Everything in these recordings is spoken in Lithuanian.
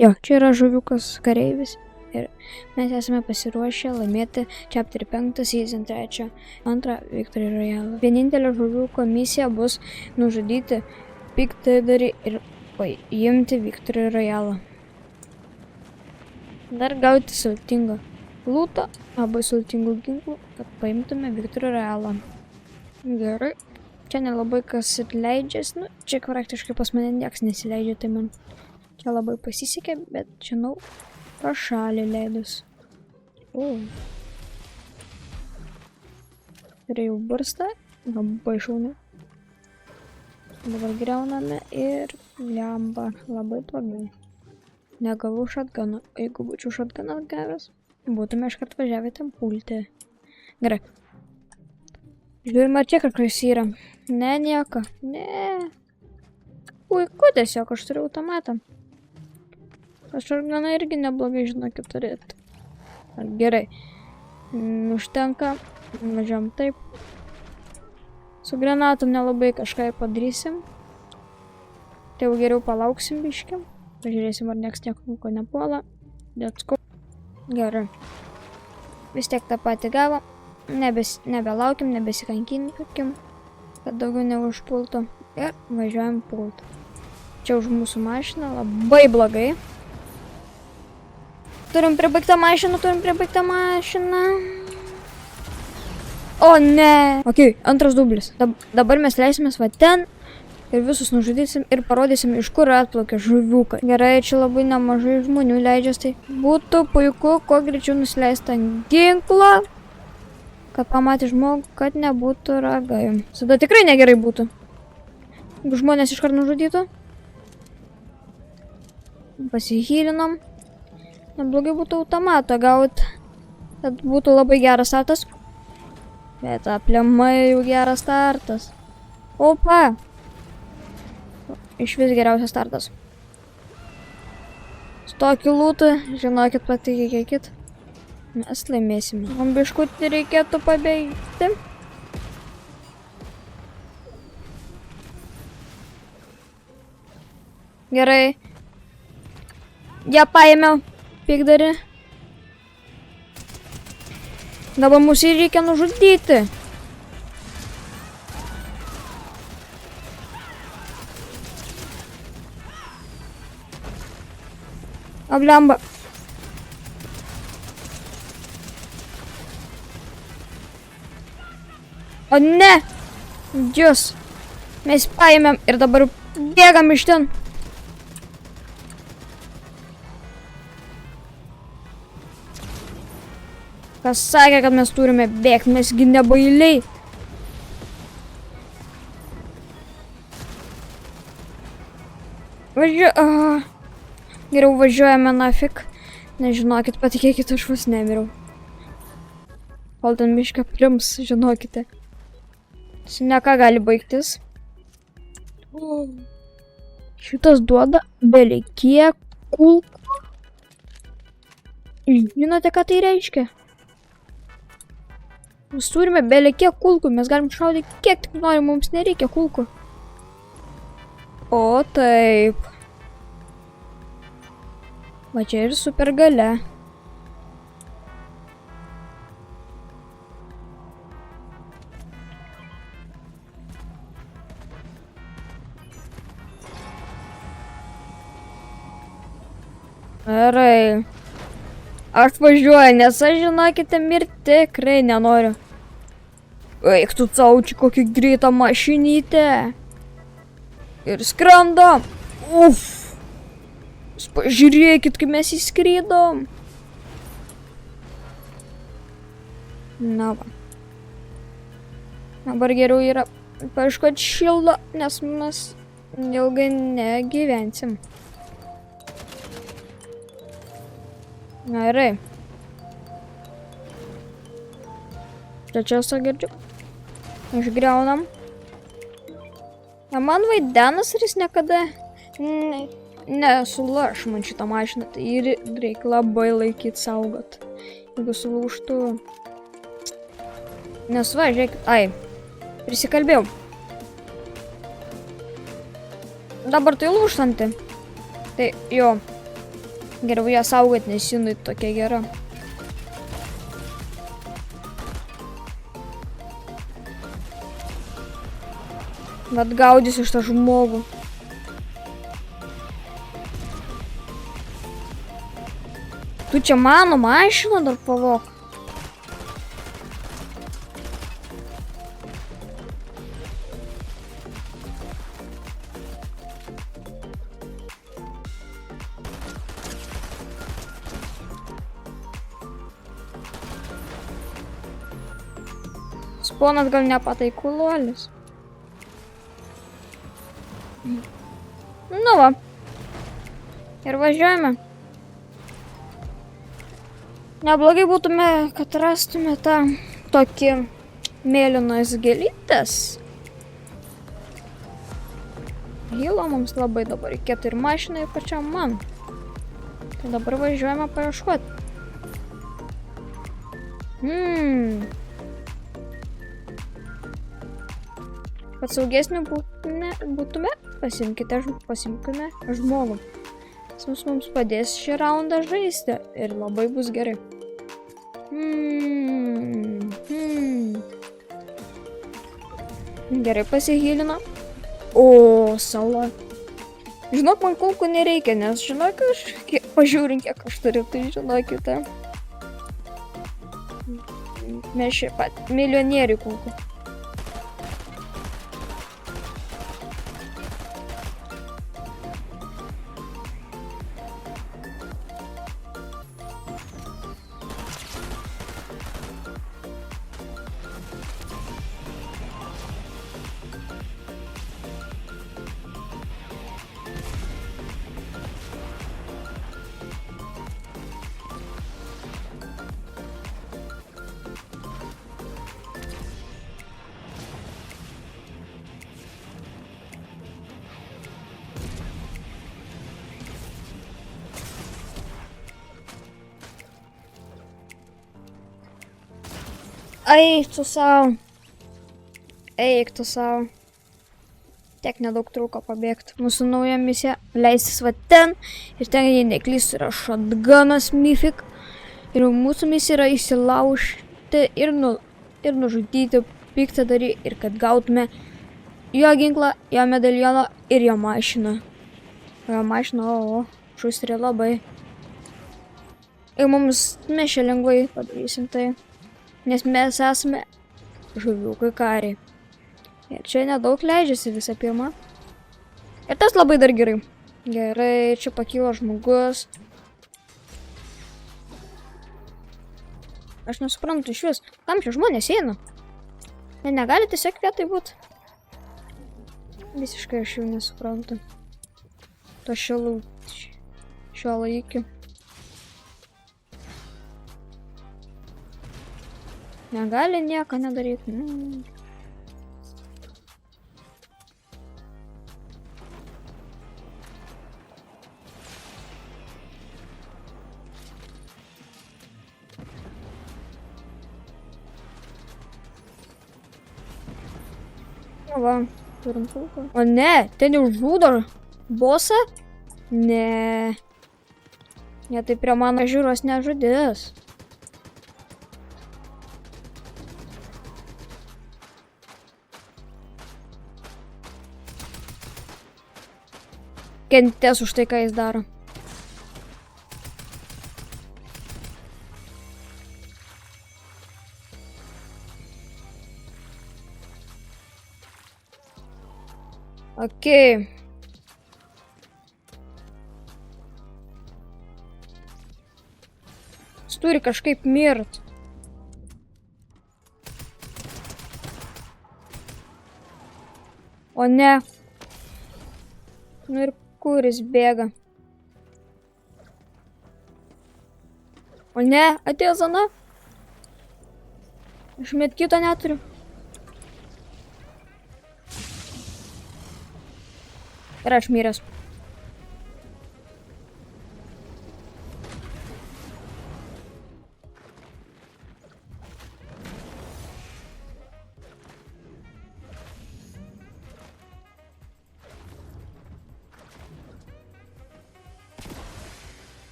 Jo, čia yra žuviukas kareivis ir mes esame pasiruošę laimėti Chapter 5 Season 3 Victory Royale. Vienintelė žuviuko misija bus nužudyti piktadarį ir paimti Victory Royale. Dar gauti sultingą lūtą arba sultingų ginklų, kad paimtume Victory Royale. Gerai. Čia nelabai kas ir leidžias, čia praktiškai pas mane nieks nesileidžia, tai man čia labai pasisekė, bet žinau, pro šalį leidus. Turėjau burstą, labai šaunį. Dabar griauname ir lemba, labai blogai. Negavau šatganą, jeigu būčiau šatganą gavęs, būtume iškart važiavę ten pulti. Gerai. Žiūrime, ar čia kažkas yra. Ne, nieko. Ne. Puiku, tiesiog aš turiu automatą. Aš šatganą irgi neblogai žinokit turėti. Gerai. Užtenka. Važiuojam taip. Su granatom nelabai kažką padarysim. Tai jau geriau palauksim biškį. Pažiūrėsim, ar nieks nieko nepuola. Gerai. Vis tiek tą patį gavo. Nebelaukim, nebesikankinkim, kad daugiau neužpultų. Ir važiuojam pulti. Čia už mūsų mašiną labai blogai. Turim pribaigtą mašiną. O ne! Ok, antras dublis. Dabar mes leisimės va ten ir visus nužudysim ir parodysim, iš kur atplaukia žuviukai. Gerai, čia labai nemažai žmonių leidžias, tai būtų puiku, kuo greičiau nusileist ant ginklo, kad pamatė žmogų, kad nebūtų ragai. Tada tikrai negerai būtų. Jeigu žmonės iškart nužudytų. Pasihylinom. Neblogai būtų automatą gauti. Tad būtų labai geras startas. Bet aplamai jau geras startas. Opa! Iš vis geriausias startas. Stokį lūtą, žinokit, patikėkit. Mes laimėsime. Man biškutį reikėtų pabeigti. Gerai. Ja paėmiau pikdarį. Dabar mūsų reikia nužudyti. Ablemba. O ne! Džius. Mes paėmėm ir dabar bėgam iš ten. Kas sakė, kad mes turime bėgti, mesgi nebailiai. Geriau važiuojame nafik. Nežinokit, patikėkit, aš vos nemiriau. Kol ten mišką prims, žinokite. Ne ką gali baigtis. Šitas duoda belekiek kulkų. Žinote, ką tai reiškia? Mes turime belekiek kulkų, mes galim šaudyti kiek tik norim, mums nereikia kulkų. O taip. Va čia ir super galia. Gerai. Aš važiuoju, nes aš, žinokite, mirti tikrai nenoriu. Eik tu cauči, kokį greitą mašinytę. Ir skrendam. Uf. Pažiūrėkit, kaip mes įskrydom. Na va. Dabar geriau yra paieškoti šildo, nes mes ilgai negyvensim. Gerai. Trečias girdžiu. Išgriaunam. Man vaidenas ir jis niekada nesulaš man šitą mašiną. Tai ir reikia labai laikyti saugot. Jeigu sulūžtų. Nes va, žiūrėkit. Ai. Prisikalbėjau. Dabar tai lūžtanti. Tai jo. Geriau ją saugot, nes jinai tokia gera. Bet gaudysiu šitą žmogų. Tu čia mano mašiną dar pavok. Sponas gal nepataikulolis. Nu va. Ir važiuojame. Neblogai būtume, kad rastume tą tokį mėlynas gėlytės. Hilo mums labai dabar reikėtų ir mašinai, ir pačiam man. Tai dabar važiuojame paieškoti. Kad saugesnių būtume, pasimkime žmogų. Jis mums padės šį raundą žaisti ir labai bus gerai. Gerai pasihylino. O, sala. Žinok, man kulkų nereikia, nes žinok, pažiūrink, kiek aš turiu, tai žinokite. Mes šiaip pat milijonierių kulkų. Eik tu savo. Eik tu savo. Tiek nedaug trūko pabėgti. Mūsų nauja misija leistis va ten. Ir ten, jei neklystu, yra shotgunas Mythic. Ir mūsų misija yra įsilaužti ir nužudyti piktadarį. Ir kad gautume jo ginklą, jo medalioną ir jo mašiną. Jo mašiną, šustrė labai. Ir mes čia lengvai padarysim tai. Nes mes esame žuviukai kariai. Ir čia nedaug leidžiasi visą pirmą. Ir tas labai dar gerai. Gerai, čia pakyla žmogus. Aš nesuprantu iš vis, kam čia žmonės eina? Negali tiesiog vietai būti. Visiškai aš jau nesuprantu. To šio laikiu. Negali nieko nedaryti. Va, turim kulką. O ne, ten jau žudo bosą? Ne. Ne, tai prie mano žiūros nežudės. Kentės už tai, ką jis daro. Okei. Jis turi kažkaip mirt. O ne. Nu ir kur jis bėga? O ne, atėjo zona. Aš met kito neturiu. Ir aš miręs.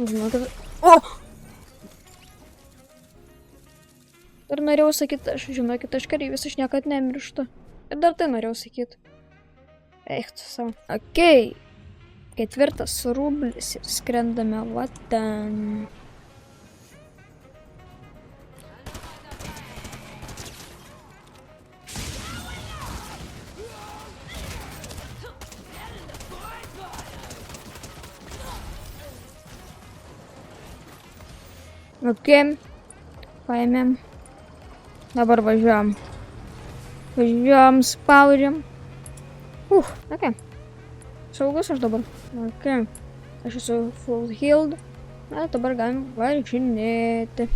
Žinau, kad... O! Ir norėjau sakyti, aš žinokit, aš kareivis, aš niekad nemirštu. Ir dar tai norėjau sakyti. Eik tu savo. Okei. 4 rublis ir skrendame va ten. Okei. Paėmėm. Dabar važiuojam. Važiuojam, spaudžiam. Okei. Saugus aš dabar. Okei. Aš esu full healed. Na, dabar galim važinėti.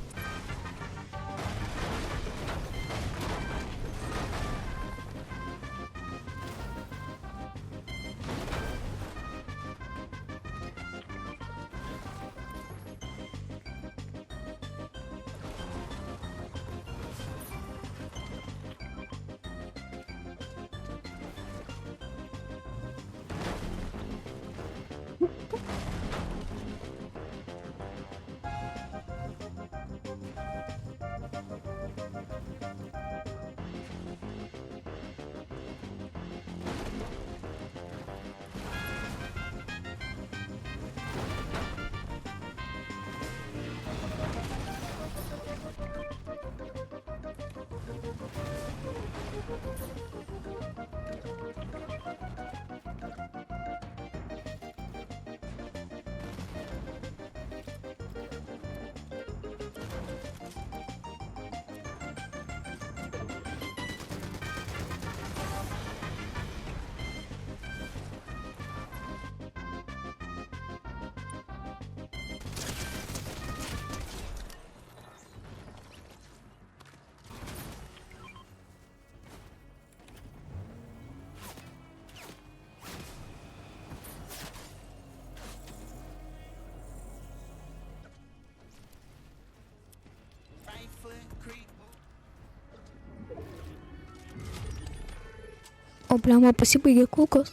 O bliama, pasibaigė kulkos.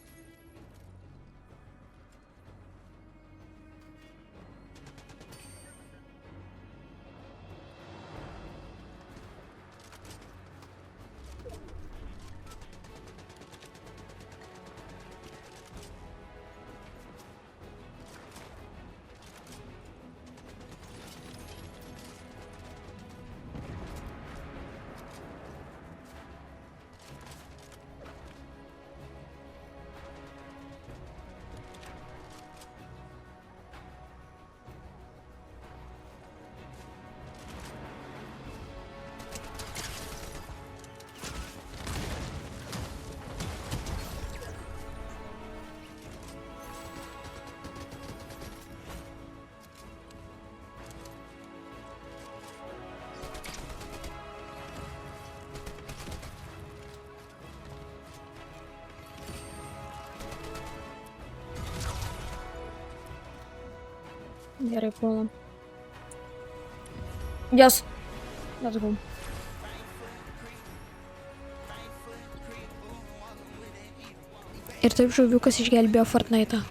Gerai, puolam. Yes. Let's go. Ir taip žuviukas išgelbėjo Fortnite'ą.